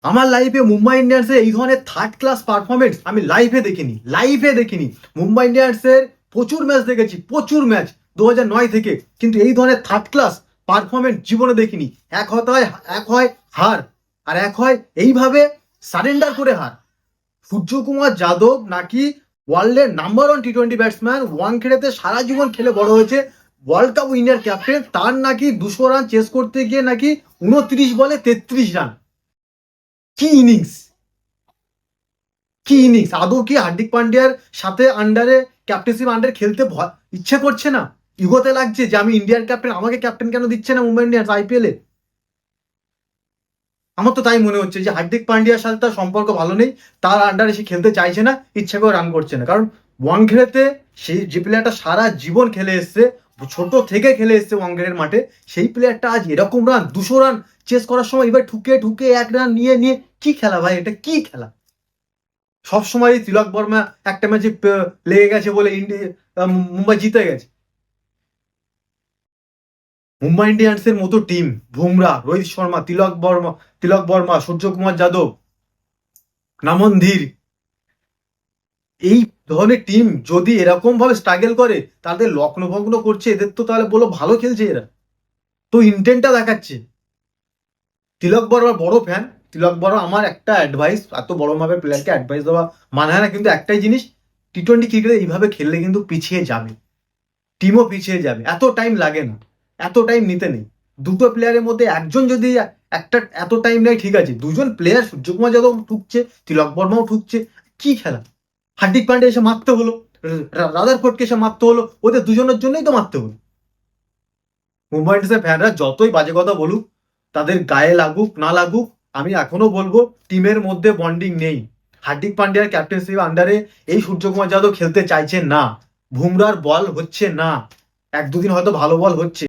আমার লাইফে মুম্বাই ইন্ডিয়ান্সের এই ধরনের থার্ড ক্লাস পারফরমেন্স আমি লাইফে দেখিনি। মুম্বাই ইন্ডিয়ান্সের প্রচুর ম্যাচ দেখেছি, প্রচুর ম্যাচ 2009 থেকে, কিন্তু এই ধরনের থার্ড ক্লাস পারফরমেন্স জীবনে দেখিনি। এক হয় হার, আর এক হয় এইভাবে সারেন্ডার করে হার। সূর্যকুমার যাদব নাকি ওয়ার্ল্ডের নাম্বার 1 টি-20 ব্যাটসম্যান, ওয়ানখেড়েতে সারা জীবন খেলে বড় হয়েছে, ওয়ার্ল্ড কাপ উইনার ক্যাপ্টেন, তার নাকি 200 রান চেস করতে গিয়ে নাকি 29 বলে 33 রান। কি ইনিংস, কি ইনিংস! আদৌ কি হার্দিক পান্ডিয়ার সাথে আন্ডারে, ক্যাপ্টেন্সিপ আন্ডারে খেলতে ইচ্ছে করছে না? ইগোতে লাগছে যে আমি ইন্ডিয়ান ক্যাপ্টেন, আমাকে ক্যাপ্টেন কেন দিচ্ছে না মুম্বাই ইন্ডিয়ান্স আইপিএলে? আমার তো তাই মনে হচ্ছে যে হার্দিক পান্ডিয়ার সাথে তার সম্পর্ক ভালো নেই, তার আন্ডারে সে খেলতে চাইছে না, ইচ্ছা করে রান করছে না। কারণ ওয়াংখেড়েতে সেই যে প্লেয়ারটা সারা জীবন খেলে এসছে, ছোট থেকে খেলে এসছে ওয়াংখেড়ের মাঠে, সেই প্লেয়ারটা আজ এরকম রান, 200 রান চেস করার সময় এবার ঠুকে ঠুকে 1 রান নিয়ে নিয়ে, কি খেলা ভাই, এটা কি খেলা? সবসময় তিলক বর্মা একটা ম্যাচে লেগে গেছে বলে মুম্বাই জিতে গেছে। মুম্বাই ইন্ডিয়ান্সের মতো টিম, বুমরা, রোহিত শর্মা, তিলক বর্মা, সূর্যকুমার যাদব, নামন ধীর, এই ধরনের টিম যদি এরকম ভাবে স্ট্রাগল করে, তাদের লগ্ন ভগ্ন করছে, এদের তো তাহলে বলো ভালো খেলছে এরা, তো ইন্টেন্টটা দেখাচ্ছে। তিলক বর্মার বড় ফ্যান, তিলক বর্মা আমার একটা অ্যাডভাইস, এত বড় মাপের প্লেয়ারকে অ্যাডভাইস দেওয়া মানে হয় না, কিন্তু একটাই জিনিস, টি-20 ক্রিকেটে এইভাবে খেললে কিন্তু পিছিয়ে যাবে, টিমও পিছিয়ে যাবে। এত টাইম লাগে না, এত টাইম নিতে নেই। দুটো প্লেয়ারের মধ্যে একজন যদি একটা এত টাইম নেয় ঠিক আছে, দুজন প্লেয়ার, সূর্যকুমার যাদব ঠুকছে, তিলক বর্মাও ঠুকছে, কি খেলা! হার্দিক পান্ডে এসে মারতে হলো, রাদারফোর্ডকে এসে মারতে হলো, ওদের দুজনের জন্যই তো মারতে হলো। মুম্বাই ইন্ডিয়ান্সের ফ্যানরা যতই বাজে কথা বলুক, তাদের গায়ে লাগুক না লাগুক, আমি এখনো বলবো টিমের মধ্যে বন্ডিং নেই। হার্দিক পান্ডিয়ার ক্যাপ্টেন্সির আন্ডারে এই সূর্যকুমার যাদব খেলতে চাইছে না, বুমরার বল হচ্ছে না, 1-2 দিন হয়তো ভালো বল হচ্ছে।